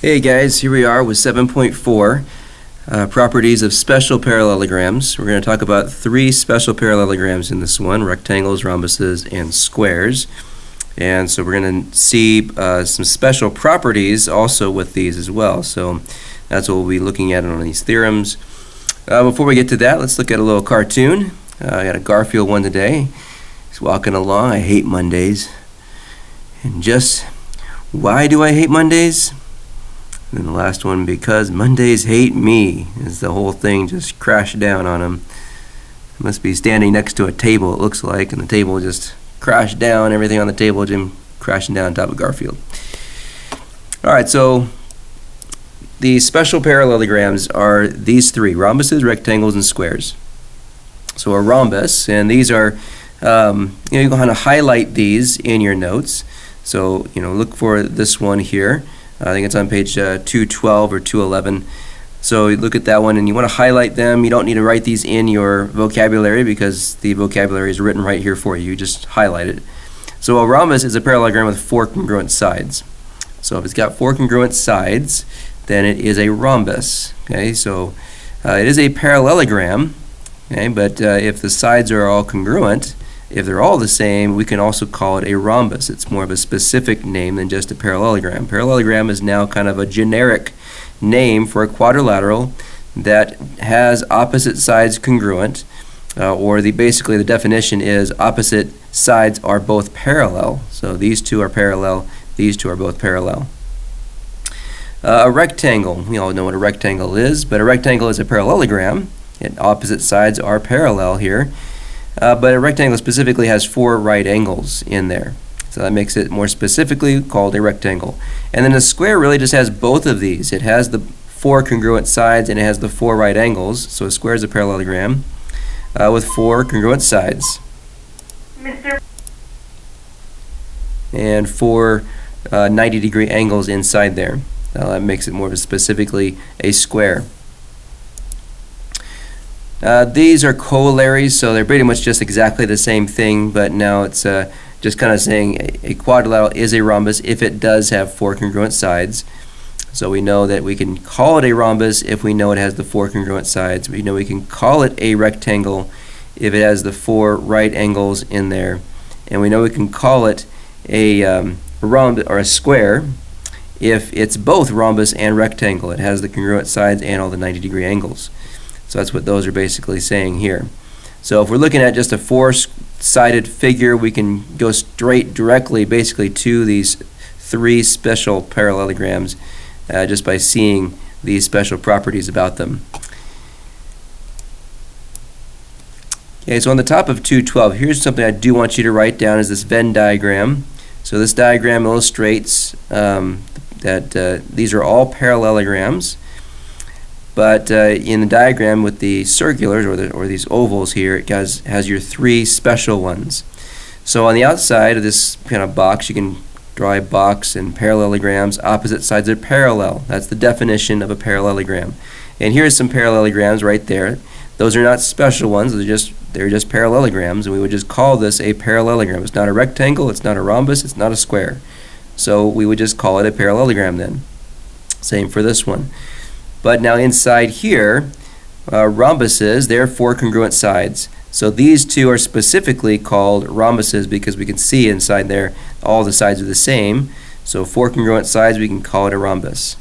Hey guys, here we are with 7.4 properties of special parallelograms. We're going to talk about three special parallelograms in this one: rectangles, rhombuses, and squares. And so we're going to see some special properties also with these as well. So that's what we'll be looking at on these theorems. Before we get to that, let's look at a little cartoon. I got a Garfield one today. He's walking along. I hate Mondays. And just why do I hate Mondays? And the last one, because Mondays hate me, as the whole thing just crashed down on him. He must be standing next to a table, it looks like, and the table just crashed down. Everything on the table, Jim crashing down on top of Garfield. Alright, so the special parallelograms are these three: rhombuses, rectangles, and squares. So a rhombus, and these are, you want to highlight these in your notes. So, look for this one here. I think it's on page 212 or 211. So you look at that one and you want to highlight them. You don't need to write these in your vocabulary because the vocabulary is written right here for you. You just highlight it. So a rhombus is a parallelogram with four congruent sides. So if it's got four congruent sides, then it is a rhombus. Okay, so it is a parallelogram. Okay, but if the sides are all congruent, if they're all the same, we can also call it a rhombus. It's more of a specific name than just a parallelogram. Parallelogram is now kind of a generic name for a quadrilateral that has opposite sides congruent, or basically the definition is opposite sides are both parallel. So these two are parallel, these two are both parallel. A rectangle, we all know what a rectangle is, but a rectangle is a parallelogram, and opposite sides are parallel here. But a rectangle specifically has four right angles in there. So that makes it more specifically called a rectangle. And then a square really just has both of these. It has the four congruent sides and it has the four right angles. So a square is a parallelogram with four congruent sides. And four 90-degree angles inside there. That makes it more of a specifically a square. These are corollaries, so they're pretty much just exactly the same thing, but now it's just kind of saying a quadrilateral is a rhombus if it does have four congruent sides. So we know that we can call it a rhombus if we know it has the four congruent sides. We know we can call it a rectangle if it has the four right angles in there. And we know we can call it a rhombus or a square if it's both rhombus and rectangle. It has the congruent sides and all the 90-degree angles. So that's what those are basically saying here. So if we're looking at just a four-sided figure, we can go directly basically to these three special parallelograms just by seeing these special properties about them. Okay, so on the top of 212, here's something I do want you to write down, is this Venn diagram. So this diagram illustrates that these are all parallelograms. But in the diagram with the circulars or these ovals here, it has your three special ones. So on the outside of this kind of box, you can draw a box and parallelograms. Opposite sides are parallel. That's the definition of a parallelogram. And here's some parallelograms right there. Those are not special ones. They're just parallelograms, and we would just call this a parallelogram. It's not a rectangle. It's not a rhombus. It's not a square. So we would just call it a parallelogram then. Same for this one. But now inside here, rhombuses, they're four congruent sides. So these two are specifically called rhombuses because we can see inside there all the sides are the same. So four congruent sides, we can call it a rhombus.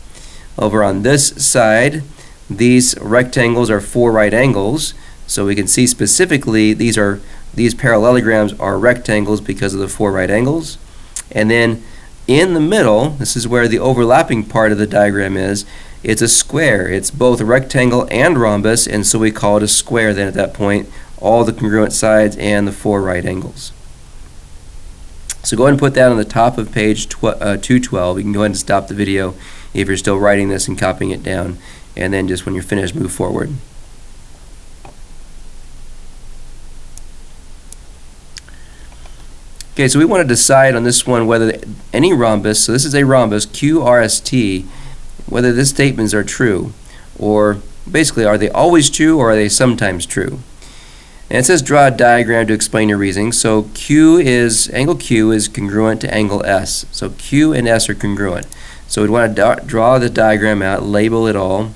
Over on this side, these rectangles are four right angles. So we can see specifically these parallelograms are rectangles because of the four right angles. And then in the middle, this is where the overlapping part of the diagram is. It's a square. It's both a rectangle and rhombus, and so we call it a square then at that point, all the congruent sides and the four right angles. So go ahead and put that on the top of page 212. You can go ahead and stop the video if you're still writing this and copying it down, and then just when you're finished, move forward. Okay, so we want to decide on this one whether any rhombus, so this is a rhombus, QRST, whether the statements are true, or basically are they always true or are they sometimes true. And it says draw a diagram to explain your reasoning. So angle Q is congruent to angle S. So Q and S are congruent. So we'd want to draw the diagram out, label it all.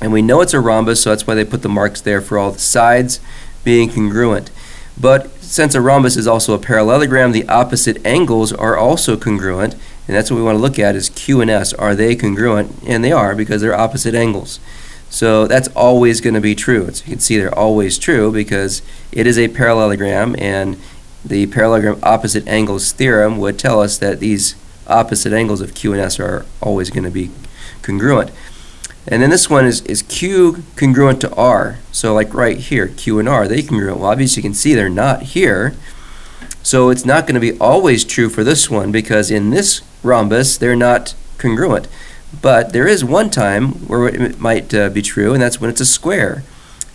And we know it's a rhombus, so that's why they put the marks there for all the sides being congruent. But since a rhombus is also a parallelogram, the opposite angles are also congruent, and that's what we want to look at is Q and S. Are they congruent? And they are, because they're opposite angles. So that's always going to be true. As you can see, they're always true because it is a parallelogram, and the parallelogram opposite angles theorem would tell us that these opposite angles of Q and S are always going to be congruent. And then this one is Q congruent to R. So like right here, Q and R, are they congruent? Well, obviously you can see they're not here. So it's not going to be always true for this one because in this rhombus, they're not congruent. But there is one time where it might be true, and that's when it's a square.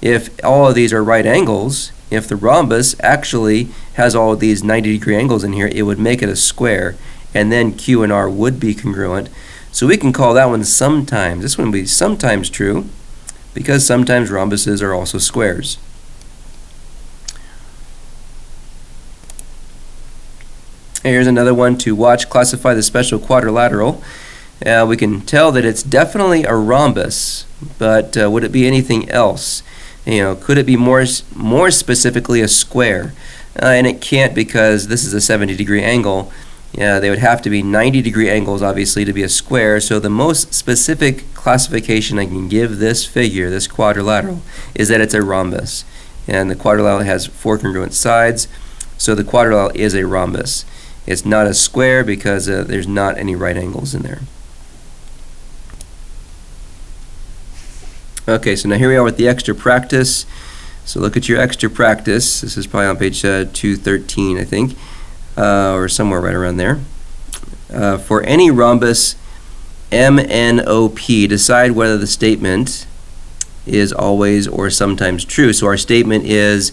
If all of these are right angles, if the rhombus actually has all of these 90-degree angles in here, it would make it a square, and then Q and R would be congruent. So we can call that one sometimes. This one would be sometimes true because sometimes rhombuses are also squares. Here's another one to watch. Classify the special quadrilateral. We can tell that it's definitely a rhombus, but would it be anything else? Could it be more specifically a square? And it can't because this is a 70-degree angle. They would have to be 90-degree angles, obviously, to be a square. So the most specific classification I can give this figure, this quadrilateral, is that it's a rhombus. And the quadrilateral has 4 congruent sides, so the quadrilateral is a rhombus. It's not a square because there's not any right angles in there. Okay, so now here we are with the extra practice. So look at your extra practice. This is probably on page 213, I think. Or somewhere right around there. For any rhombus MNOP, decide whether the statement is always or sometimes true. So our statement is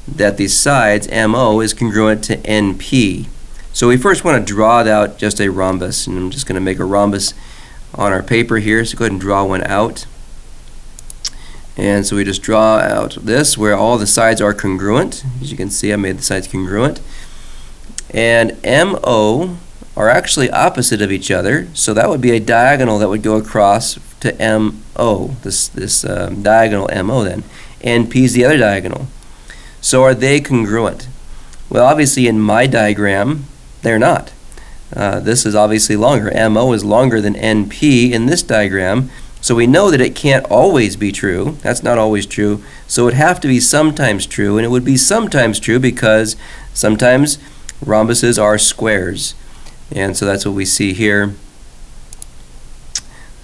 that the sides, MO, is congruent to NP. So we first want to draw out just a rhombus, and I'm just going to make a rhombus on our paper here. So go ahead and draw one out. And so we just draw out this where all the sides are congruent. As you can see, I made the sides congruent. And MO are actually opposite of each other, so that would be a diagonal that would go across to MO, this diagonal MO then. NP is the other diagonal. So are they congruent? Well, obviously in my diagram, they're not. This is obviously longer. MO is longer than NP in this diagram, so we know that it can't always be true. That's not always true. So it would have to be sometimes true, and it would be sometimes true because sometimes rhombuses are squares. And so that's what we see here.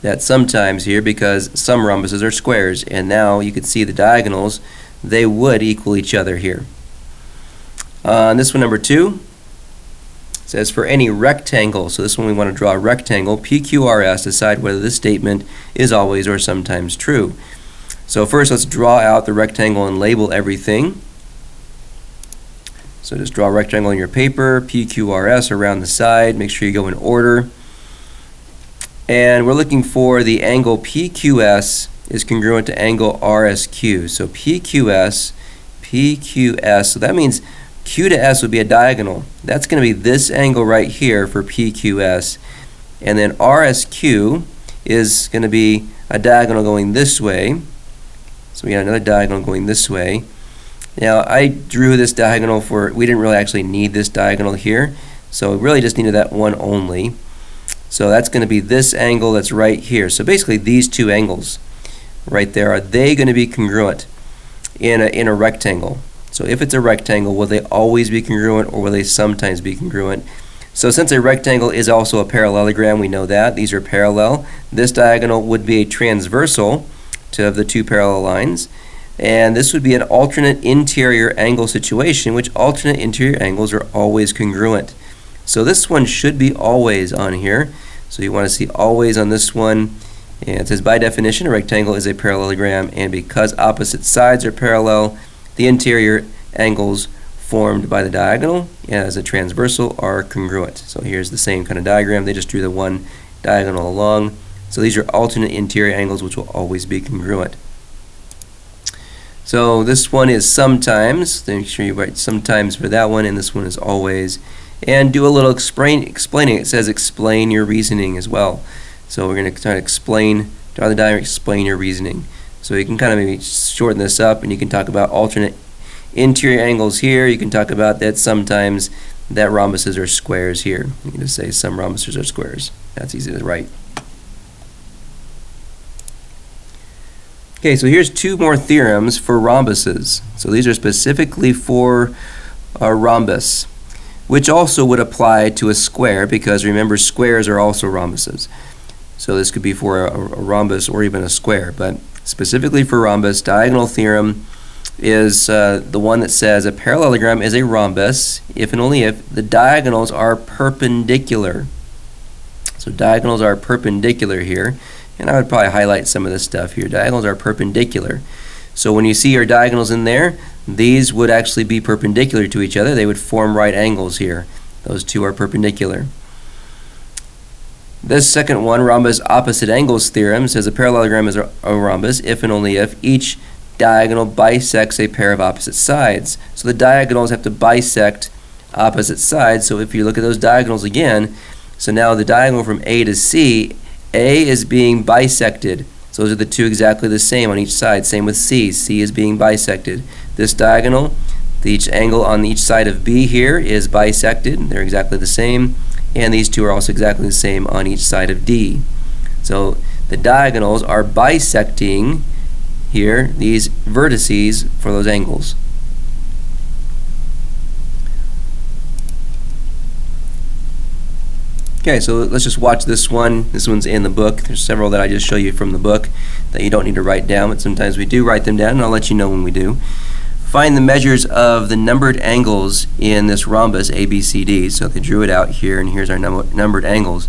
That sometimes here because some rhombuses are squares, and now you can see the diagonals, they would equal each other here. And this one, number 2, says for any rectangle, so this one we want to draw a rectangle, PQRS, decide whether this statement is always or sometimes true. So first let's draw out the rectangle and label everything. So just draw a rectangle on your paper, PQRS around the side, make sure you go in order. And we're looking for the angle PQS is congruent to angle RSQ. So PQS, so that means Q to S would be a diagonal. That's going to be this angle right here for PQS. And then RSQ is going to be a diagonal going this way. So we got another diagonal going this way. Now I drew this diagonal we didn't really actually need this diagonal here. So we really just needed that one only. So that's going to be this angle that's right here. So basically these two angles right there, are they going to be congruent in a rectangle? So if it's a rectangle, will they always be congruent or will they sometimes be congruent? So since a rectangle is also a parallelogram, we know that. These are parallel. This diagonal would be a transversal to the two parallel lines. And this would be an alternate interior angle situation, which alternate interior angles are always congruent. So this one should be always on here. So you want to see always on this one. And it says by definition a rectangle is a parallelogram, and because opposite sides are parallel, the interior angles formed by the diagonal as a transversal are congruent. So here's the same kind of diagram. They just drew the one diagonal along. So these are alternate interior angles which will always be congruent. So this one is sometimes. Make sure you write sometimes for that one, and this one is always. and do a little explaining. It says explain your reasoning as well. So we're going to try to draw the diagram, explain your reasoning. So you can kind of maybe shorten this up, and you can talk about alternate interior angles here. You can talk about that sometimes that rhombuses are squares here. You can just say some rhombuses are squares. That's easy to write. Okay, so here's two more theorems for rhombuses. So these are specifically for a rhombus, which also would apply to a square, because remember, squares are also rhombuses. So this could be for a rhombus or even a square, but specifically for rhombus, diagonal theorem is the one that says a parallelogram is a rhombus if and only if the diagonals are perpendicular. So diagonals are perpendicular here, and I would probably highlight some of this stuff here. Diagonals are perpendicular. So when you see your diagonals in there, these would actually be perpendicular to each other. They would form right angles here. Those two are perpendicular. This second one, rhombus opposite angles theorem, says a parallelogram is a rhombus if and only if each diagonal bisects a pair of opposite sides. So the diagonals have to bisect opposite sides. So if you look at those diagonals again, so now the diagonal from A to C, A is being bisected. So those are the two exactly the same on each side. Same with C. C is being bisected. This diagonal, each angle on each side of B here is bisected. They're exactly the same. And these two are also exactly the same on each side of D. So the diagonals are bisecting here these vertices for those angles. Okay, so let's just watch this one. This one's in the book. There's several that I just show you from the book that you don't need to write down, but sometimes we do write them down, and I'll let you know when we do. Find the measures of the numbered angles in this rhombus ABCD. So they drew it out here, and here's our numbered angles.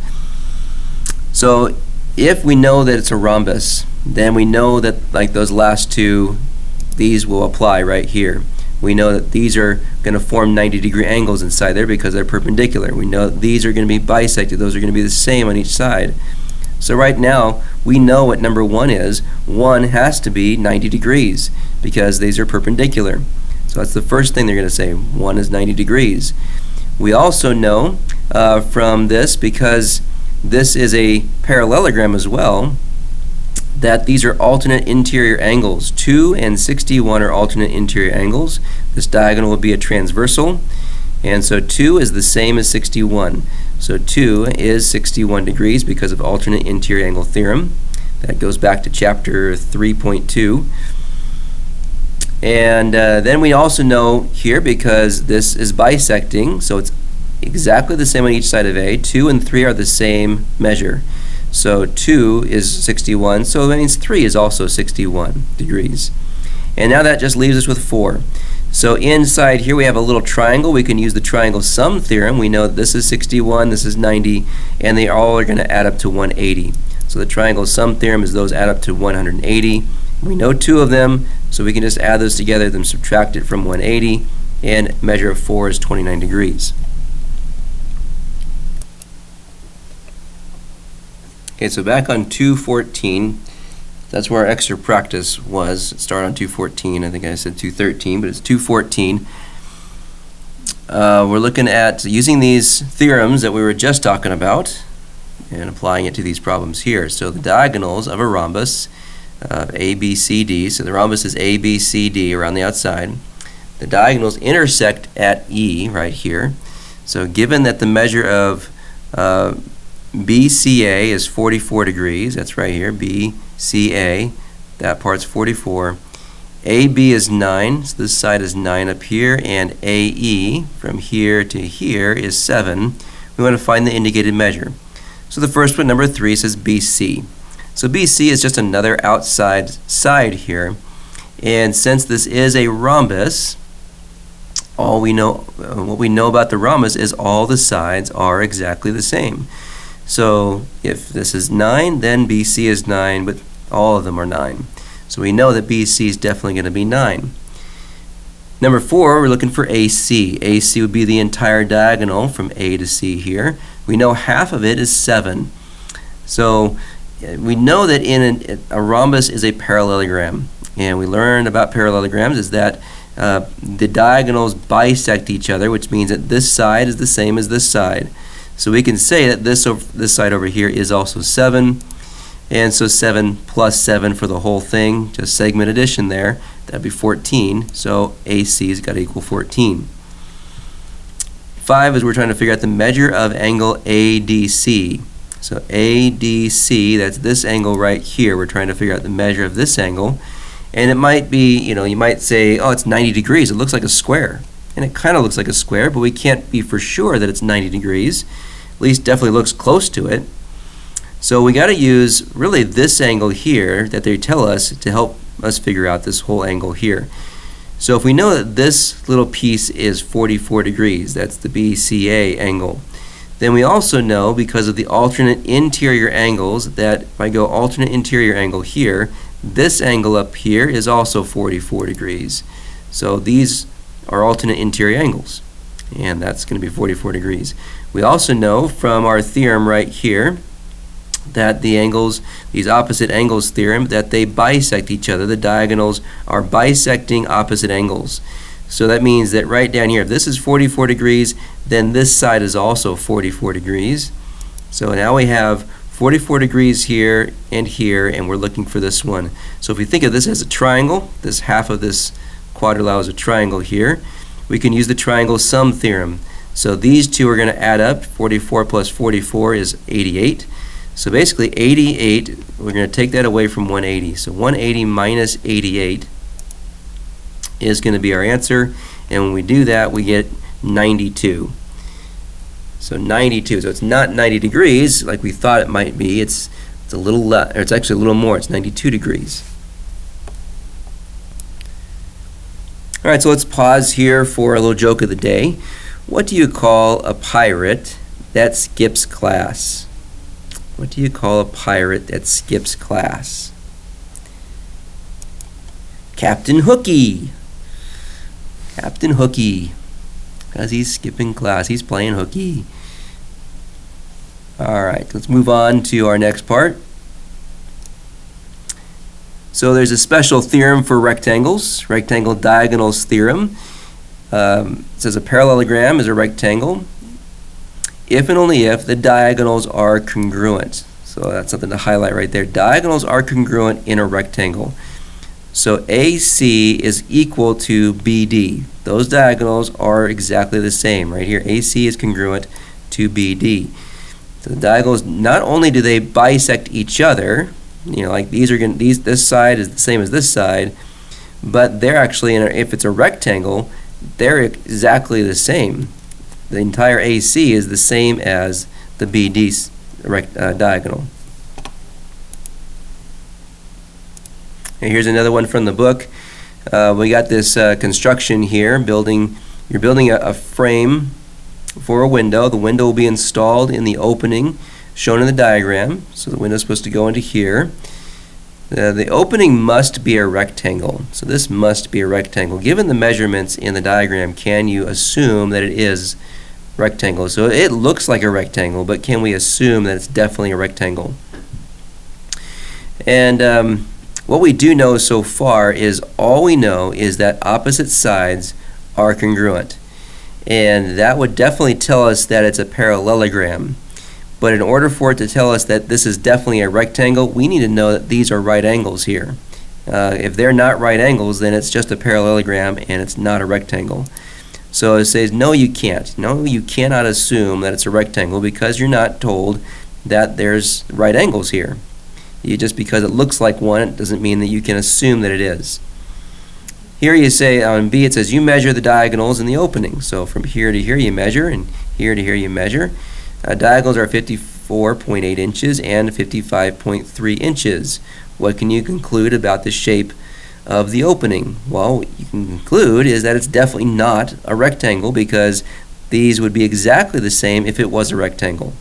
So if we know that it's a rhombus, then we know that, like those last two, these will apply right here. We know that these are going to form 90-degree angles inside there because they're perpendicular. We know that these are going to be bisected. Those are going to be the same on each side. So right now, we know what number 1 is. 1 has to be 90 degrees because these are perpendicular. So that's the first thing they're going to say. 1 is 90 degrees. We also know from this, because this is a parallelogram as well, that these are alternate interior angles. 2 and 61 are alternate interior angles. This diagonal will be a transversal, and so 2 is the same as 61. So 2 is 61 degrees because of alternate interior angle theorem. That goes back to chapter 3.2. And then we also know here, because this is bisecting, so it's exactly the same on each side of A. 2 and 3 are the same measure. So 2 is 61, so that means 3 is also 61 degrees. And now that just leaves us with 4. So inside here we have a little triangle. We can use the triangle sum theorem. We know that this is 61, this is 90, and they all are going to add up to 180. So the triangle sum theorem is those add up to 180. We know 2 of them, so we can just add those together, then subtract it from 180, and measure of 4 is 29 degrees. Okay, so back on 214, that's where our extra practice was. It started on 214. I think I said 213, but it's 214. We're looking at using these theorems that we were just talking about and applying it to these problems here. So the diagonals of a rhombus of ABCD, so the rhombus is ABCD around the outside. The diagonals intersect at E right here. So given that the measure of BCA is 44 degrees, that's right here, BCA, that part's 44. AB is 9, so this side is 9 up here, and AE, from here to here, is 7. We want to find the indicated measure. So the first one, number 3, says BC. So BC is just another outside side here, and since this is a rhombus, what we know about the rhombus is all the sides are exactly the same. So if this is 9, then BC is 9, but all of them are 9. So we know that BC is definitely going to be 9. Number 4, we're looking for AC. AC would be the entire diagonal from A to C here. We know half of it is 7. So we know that in a rhombus is a parallelogram. And we learned about parallelograms is that the diagonals bisect each other, which means that this side is the same as this side. So we can say that this side over here is also 7, and so 7 plus 7 for the whole thing, just segment addition there, that'd be 14, so AC has got to equal 14. 5 is we're trying to figure out the measure of angle ADC. So ADC, that's this angle right here. We're trying to figure out the measure of this angle. And it might be, you might say, oh, it's 90 degrees. It looks like a square. And it kind of looks like a square, but we can't be for sure that it's 90 degrees. At least definitely looks close to it. So we got to use really this angle here that they tell us to help us figure out this whole angle here. So if we know that this little piece is 44 degrees, that's the BCA angle, then we also know, because of the alternate interior angles, that if I go alternate interior angle here, this angle up here is also 44 degrees. So these are alternate interior angles, and that's going to be 44 degrees. We also know from our theorem right here that the angles, these opposite angles theorem, that they bisect each other. The diagonals are bisecting opposite angles. So that means that right down here, if this is 44 degrees, then this side is also 44 degrees. So now we have 44 degrees here, and we're looking for this one. So if we think of this as a triangle, this half of this quadrilateral is a triangle here, we can use the triangle sum theorem. So these two are going to add up. 44 plus 44 is 88. So basically 88, we're going to take that away from 180. So 180 minus 88 is going to be our answer. And when we do that, we get 92. So 92. So it's not 90 degrees like we thought it might be. It's a little less, or it's actually a little more. It's 92 degrees. All right, so let's pause here for a little joke of the day. What do you call a pirate that skips class? What do you call a pirate that skips class? Captain Hooky. Captain Hooky. Because he's skipping class. He's playing hooky. All right, let's move on to our next part. So there's a special theorem for rectangles, rectangle diagonals theorem. It says a parallelogram is a rectangle if and only if the diagonals are congruent. So that's something to highlight right there. Diagonals are congruent in a rectangle. So AC is equal to BD. Those diagonals are exactly the same. Right here, AC is congruent to BD. So the diagonals, not only do they bisect each other, like this side is the same as this side, but they're actually, if it's a rectangle, they're exactly the same. The entire AC is the same as the BD diagonal. And here's another one from the book. We got this construction here. You're building a frame for a window. The window will be installed in the opening shown in the diagram. So the window is supposed to go into here. The opening must be a rectangle. So this must be a rectangle. Given the measurements in the diagram, can you assume that it is rectangle? So it looks like a rectangle, but can we assume that it's definitely a rectangle? And what we do know so far is all we know is that opposite sides are congruent. And that would definitely tell us that it's a parallelogram. But in order for it to tell us that this is definitely a rectangle, we need to know that these are right angles here. If they're not right angles, then it's just a parallelogram and it's not a rectangle. So it says, no, you can't. No, you cannot assume that it's a rectangle because you're not told that there's right angles here. Just because it looks like one doesn't mean that you can assume that it is. Here you say on B, it says you measure the diagonals in the opening. So from here to here you measure, and here to here you measure. Diagonals are 54.8 inches and 55.3 inches. What can you conclude about the shape of the opening? Well, what you can conclude is that it's definitely not a rectangle because these would be exactly the same if it was a rectangle.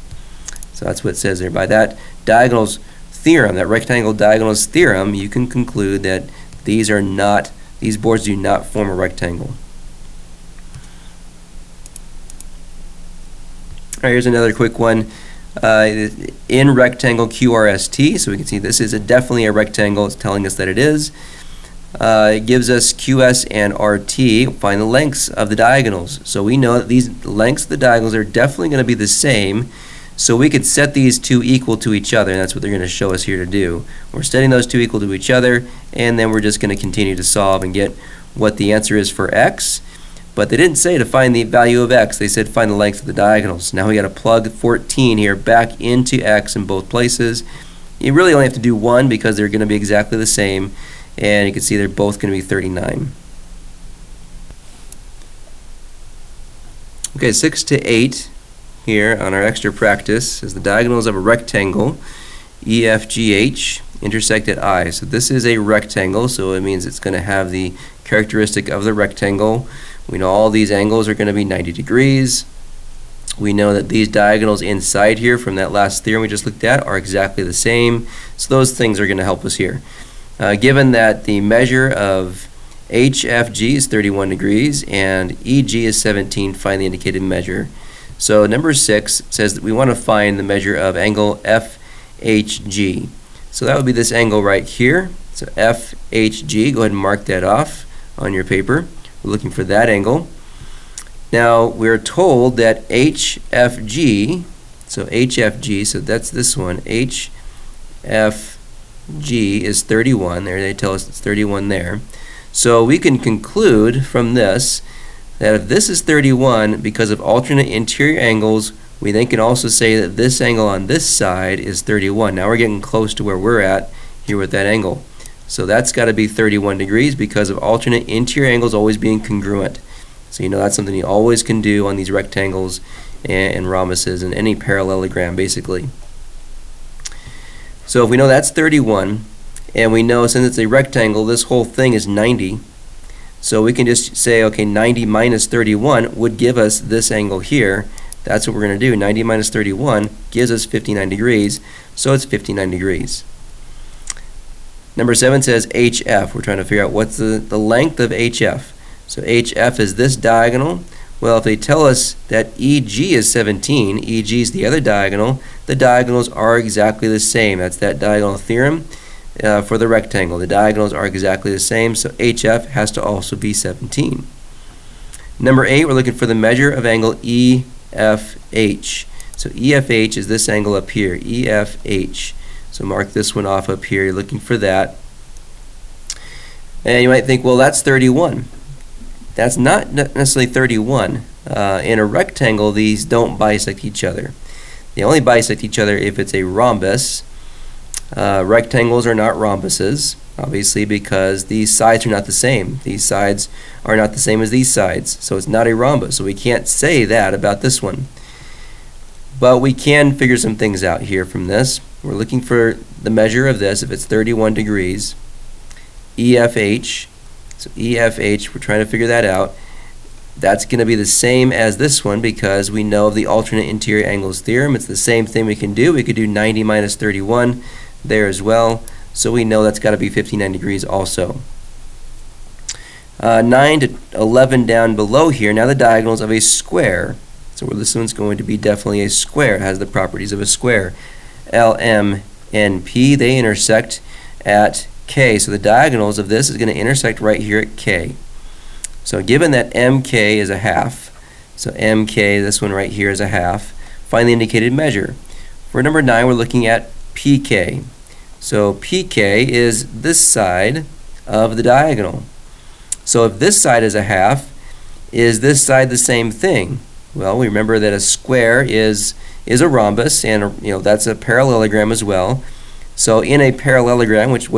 So that's what it says there. By that diagonals theorem, that rectangle diagonals theorem, you can conclude that these boards do not form a rectangle. All right, here's another quick one. In rectangle QRST, so we can see this is definitely a rectangle. It's telling us that it is. It gives us QS and RT. Find the lengths of the diagonals. So we know that these lengths of the diagonals are definitely going to be the same. So we could set these two equal to each other, and that's what they're going to show us here to do. We're setting those two equal to each other, and then we're just going to continue to solve and get what the answer is for x. But they didn't say to find the value of x. They said find the length of the diagonals. Now we got to plug 14 here back into x in both places. You really only have to do one because they're going to be exactly the same, and you can see they're both going to be 39. Okay, 6 to 8 here on our extra practice is the diagonals of a rectangle EFGH intersect at I. So this is a rectangle, so it means it's going to have the characteristic of the rectangle. We know all these angles are going to be 90 degrees. We know that these diagonals inside here from that last theorem we just looked at are exactly the same. So those things are going to help us here. Given that the measure of HFG is 31 degrees and EG is 17, find the indicated measure. So number 6 says that we want to find the measure of angle FHG. So that would be this angle right here. So FHG, go ahead and mark that off on your paper. We're looking for that angle. Now we're told that HFG, so that's this one, HFG is 31. There they tell us it's 31 there. So we can conclude from this that if this is 31 because of alternate interior angles, we then can also say that this angle on this side is 31. Now we're getting close to where we're at here with that angle. So that's got to be 31 degrees because of alternate interior angles always being congruent. So you know that's something you always can do on these rectangles and rhombuses and any parallelogram basically. So if we know that's 31, and we know since it's a rectangle this whole thing is 90, so we can just say, okay, 90 minus 31 would give us this angle here. That's what we're going to do. 90 minus 31 gives us 59 degrees, so it's 59 degrees. Number 7 says HF. We're trying to figure out what's the length of HF. So HF is this diagonal. Well, if they tell us that EG is 17, EG is the other diagonal, the diagonals are exactly the same. That's that diagonal theorem for the rectangle. The diagonals are exactly the same, so HF has to also be 17. Number 8, we're looking for the measure of angle EFH. So EFH is this angle up here, EFH. So mark this one off up here. You're looking for that. And you might think, well, that's 31. That's not necessarily 31. In a rectangle, these don't bisect each other. They only bisect each other if it's a rhombus. Rectangles are not rhombuses, obviously, because these sides are not the same. These sides are not the same as these sides, so it's not a rhombus. So we can't say that about this one. But we can figure some things out here from this. We're looking for the measure of this, if it's 31 degrees, EFH. So EFH, we're trying to figure that out. That's going to be the same as this one because we know of the alternate interior angles theorem. It's the same thing we can do. We could do 90 minus 31 there as well. So we know that's got to be 59 degrees also. 9 to 11 down below here, now the diagonals of a square. So this one's going to be definitely a square. It has the properties of a square. LM and P, they intersect at K. So the diagonals of this is going to intersect right here at K. So given that MK is a half, so MK, this one right here, is a half, find the indicated measure. For number 9, we're looking at PK. So PK is this side of the diagonal. So if this side is a half, is this side the same thing? Well, we remember that a square is a rhombus, and that's a parallelogram as well. So in a parallelogram, which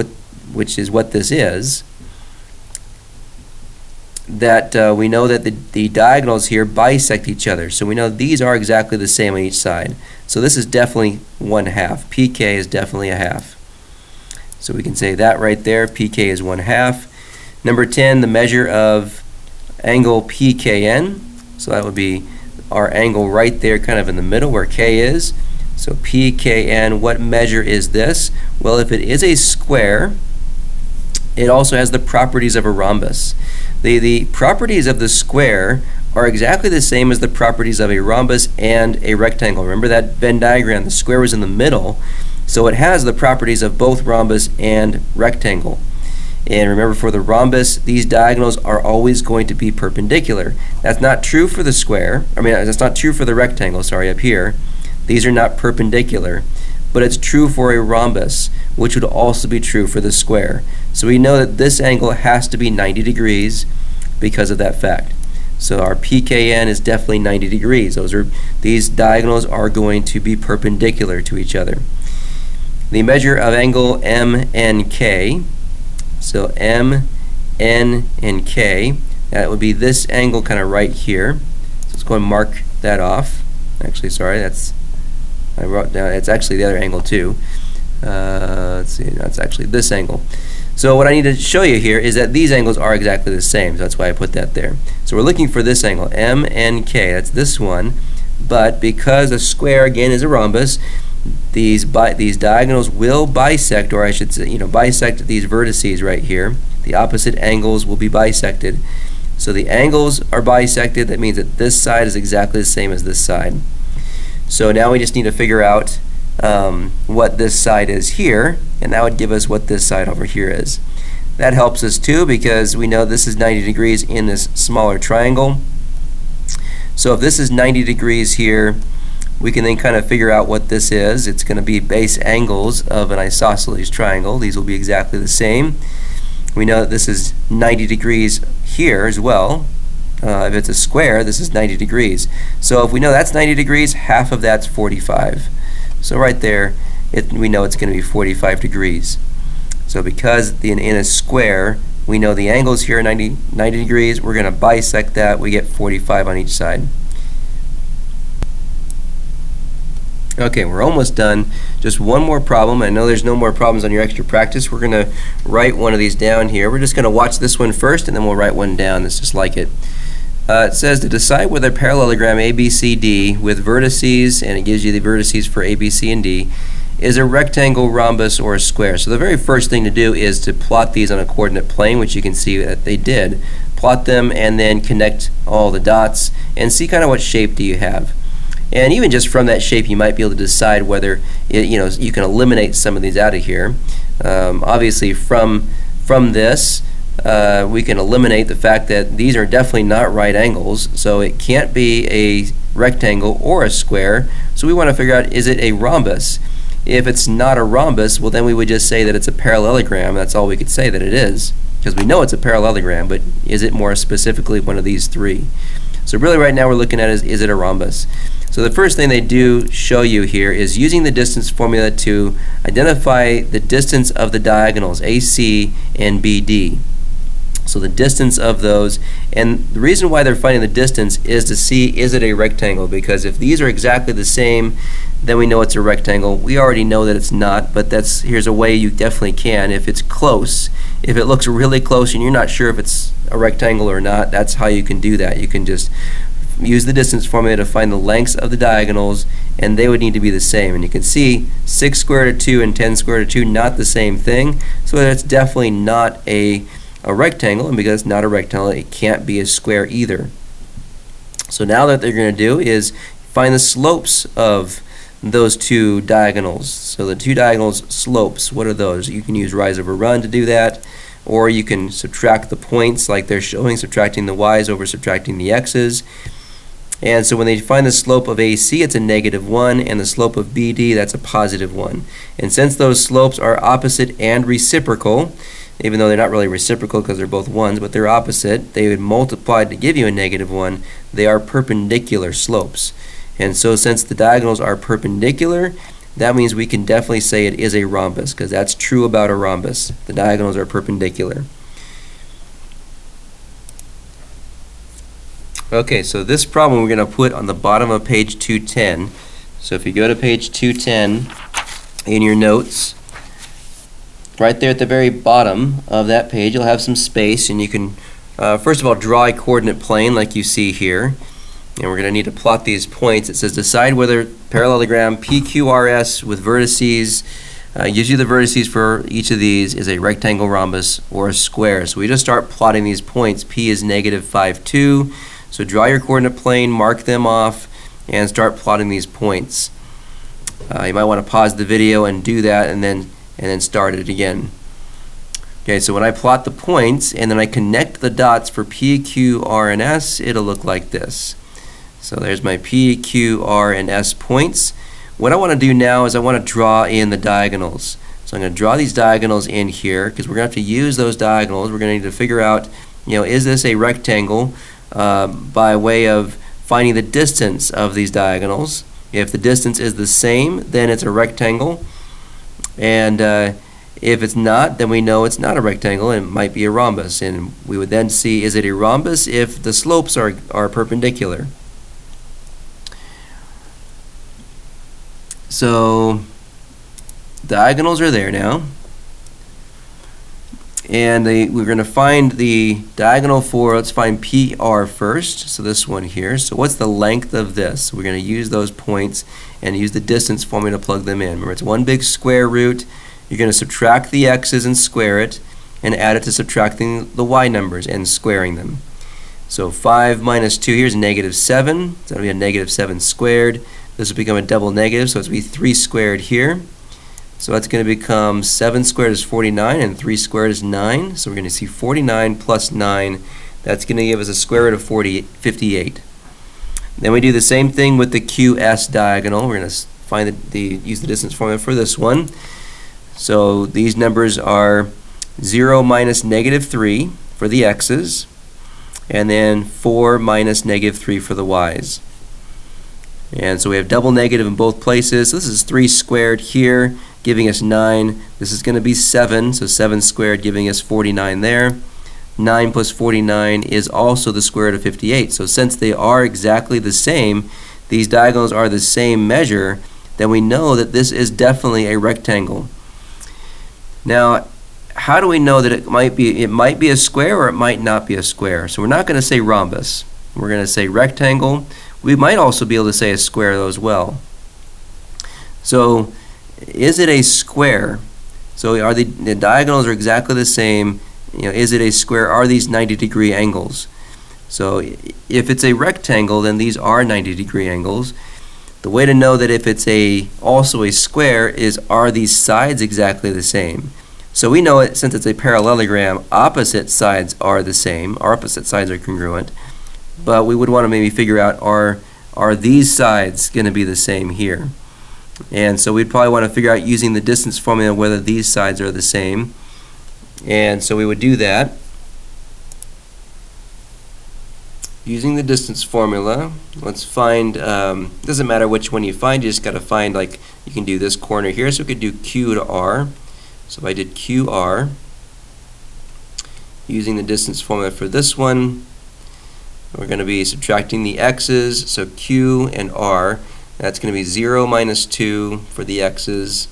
is what this is, that we know that the diagonals here bisect each other. So we know these are exactly the same on each side. So this is definitely 1/2. PK is definitely a half. So we can say that right there, PK is 1/2. Number 10, the measure of angle PKN. So that would be our angle right there kind of in the middle where K is. So PKN, what measure is this? Well, if it is a square, it also has the properties of a rhombus. The properties of the square are exactly the same as the properties of a rhombus and a rectangle. Remember that Venn diagram, the square was in the middle, so it has the properties of both rhombus and rectangle. And remember, for the rhombus, these diagonals are always going to be perpendicular. That's not true for the square. I mean, that's not true for the rectangle, sorry, up here. These are not perpendicular. But it's true for a rhombus, which would also be true for the square. So we know that this angle has to be 90 degrees because of that fact. So our PKN is definitely 90 degrees. These diagonals are going to be perpendicular to each other. The measure of angle MNK, so M, N, and K, that would be this angle kind of right here. So let's go and mark that off. Actually, sorry, I wrote down, it's actually the other angle too. Let's see, that's actually this angle. So what I need to show you here is that these angles are exactly the same, so that's why I put that there. So we're looking for this angle, M, N, K, that's this one, but because a square, again, is a rhombus, these diagonals will bisect, or I should say, bisect these vertices right here. The opposite angles will be bisected. So the angles are bisected, that means that this side is exactly the same as this side. So now we just need to figure out what this side is here, and that would give us what this side over here is. That helps us too, because we know this is 90 degrees in this smaller triangle. So if this is 90 degrees here, we can then kind of figure out what this is. It's going to be base angles of an isosceles triangle. These will be exactly the same. We know that this is 90 degrees here as well. If it's a square, this is 90 degrees. So if we know that's 90 degrees, half of that's 45. So right there, we know it's going to be 45 degrees. So because in a square, we know the angles here are 90 degrees, we're going to bisect that, we get 45 on each side. Okay, we're almost done. Just one more problem. I know there's no more problems on your extra practice. We're going to write one of these down here. We're just going to watch this one first, and then we'll write one down that's just like it. It says to decide whether a parallelogram ABCD with vertices, and it gives you the vertices for A, B, C, and D, is a rectangle, rhombus, or a square. So the very first thing to do is to plot these on a coordinate plane, which you can see that they did. Plot them and then connect all the dots and see kind of what shape do you have. And even just from that shape, you might be able to decide whether you can eliminate some of these out of here. Obviously, from this, we can eliminate the fact that these are definitely not right angles, so it can't be a rectangle or a square. So we want to figure out, is it a rhombus? If it's not a rhombus, well, then we would just say that it's a parallelogram. That's all we could say that it is, because we know it's a parallelogram, but is it more specifically one of these three? So really right now we're looking at is it a rhombus? So the first thing they do show you here is using the distance formula to identify the distance of the diagonals AC and BD. So the distance of those, and the reason why they're finding the distance is to see, is it a rectangle? Because if these are exactly the same, then we know it's a rectangle. We already know that it's not, but here's a way you definitely can. If it's close, if it looks really close and you're not sure if it's a rectangle or not, that's how you can do that. You can just use the distance formula to find the lengths of the diagonals, and they would need to be the same. And you can see 6 square root of 2 and 10 square root of 2, not the same thing. So that's definitely not a rectangle, and because it's not a rectangle, it can't be a square either. So now what they're going to do is find the slopes of those two diagonals. So the two diagonals slopes, what are those? You can use rise over run to do that, or you can subtract the points like they're showing, subtracting the y's over subtracting the x's. And so when they find the slope of AC, it's a -1, and the slope of BD, that's a +1. And since those slopes are opposite and reciprocal, even though they're not really reciprocal because they're both ones, but they're opposite, they would multiply to give you a -1. They are perpendicular slopes. And so since the diagonals are perpendicular, that means we can definitely say it is a rhombus, because that's true about a rhombus. The diagonals are perpendicular. Okay, so this problem we're going to put on the bottom of page 210. So if you go to page 210 in your notes, right there at the very bottom of that page, you'll have some space, and you can first of all draw a coordinate plane like you see here. And we're going to need to plot these points. It says decide whether parallelogram PQRS with vertices, gives you the vertices for each of these, is a rectangle, rhombus, or a square. So we just start plotting these points. P is -5, 2. So draw your coordinate plane, mark them off, and start plotting these points. You might want to pause the video and do that, and then start it again. Okay, so when I plot the points and then I connect the dots for P, Q, R, and S, it'll look like this. So there's my P, Q, R, and S points. What I want to do now is I want to draw in the diagonals. So I'm going to draw these diagonals in here because we're going to have to use those diagonals. We're going to need to figure out, is this a rectangle by way of finding the distance of these diagonals. If the distance is the same, then it's a rectangle. And if it's not, then we know it's not a rectangle and it might be a rhombus. And we would then see, is it a rhombus if the slopes are perpendicular? So diagonals are there now. And we're going to find the diagonal for, let's find PR first, so this one here. So what's the length of this? We're going to use those points and use the distance formula to plug them in. Remember, it's one big square root. You're going to subtract the x's and square it, and add it to subtracting the y numbers and squaring them. So 5 minus 2 here is -7, so that'll be a -7 squared. This will become a double negative, so it's going to be 3 squared here. So that's going to become 7 squared is 49 and 3 squared is 9. So we're going to see 49 plus 9. That's going to give us a square root of 58. Then we do the same thing with the QS diagonal. We're going to find use the distance formula for this one. So these numbers are 0 minus -3 for the x's, and then 4 minus -3 for the y's. And so we have double negative in both places. So this is 3 squared here, giving us 9. This is going to be 7, so 7 squared giving us 49 there. 9 plus 49 is also the square root of 58. So since they are exactly the same, these diagonals are the same measure, then we know that this is definitely a rectangle. Now, how do we know that it might be a square or it might not be a square? So we're not going to say rhombus. We're going to say rectangle. We might also be able to say a square though as well. So is it a square? So are the diagonals are exactly the same. Is it a square? Are these 90-degree angles? So if it's a rectangle, then these are 90-degree angles. The way to know that if it's also a square is, are these sides exactly the same? So we know it, since it's a parallelogram, opposite sides are the same. Our opposite sides are congruent. But we would want to maybe figure out, are these sides going to be the same here? And so we'd probably want to figure out, using the distance formula, whether these sides are the same. And so we would do that using the distance formula. Let's find, doesn't matter which one you find, you just got to find, like, you can do this corner here, so we could do Q to R. So if I did QR, using the distance formula for this one, we're going to be subtracting the x's, so Q and R. That's going to be 0 minus 2 for the x's.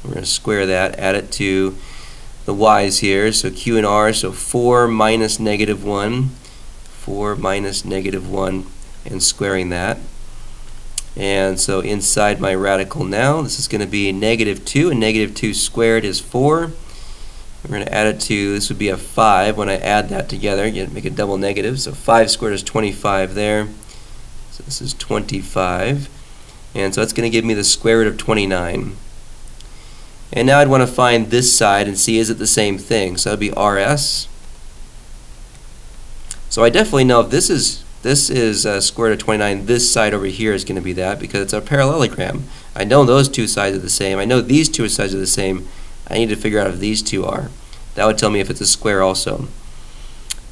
We're going to square that, add it to the y's here, so Q and R, so 4 minus -1, 4 minus -1, and squaring that. And so inside my radical now, this is going to be -2, and -2 squared is 4. We're going to add it to, this would be a 5 when I add that together, make a double negative, so 5 squared is 25 there. So this is 25. And so that's going to give me the square root of 29. And now I'd want to find this side and see, is it the same thing? So that would be RS. So I definitely know if this is square root of 29, this side over here is going to be that, because it's a parallelogram. I know those two sides are the same. I know these two sides are the same. I need to figure out if these two are. That would tell me if it's a square also.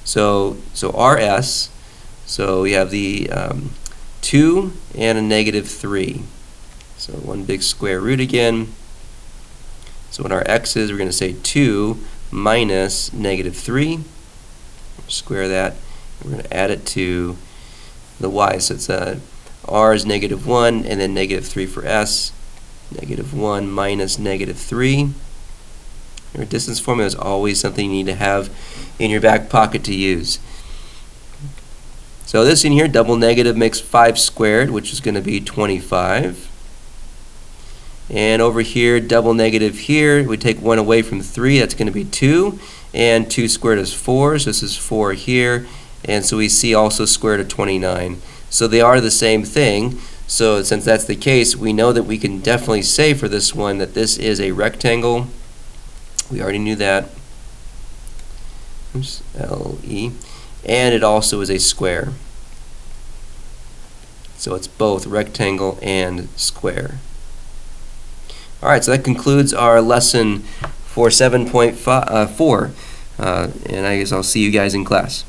So RS, so we have the 2 and a -3. So one big square root again. So when our x is, we're going to say 2 minus -3. Square that. We're going to add it to the y. So it's r is -1 and then -3 for s. -1 minus -3. Your distance formula is always something you need to have in your back pocket to use. So this in here, double negative makes 5 squared, which is going to be 25. And over here, double negative here, we take 1 away from 3, that's going to be 2. And 2 squared is 4, so this is 4 here. And so we see also square root of 29. So they are the same thing. So since that's the case, we know that we can definitely say for this one that this is a rectangle. We already knew that. oops, LE, and it also is a square. So it's both rectangle and square. Alright, so that concludes our lesson for 7.4, and I guess I'll see you guys in class.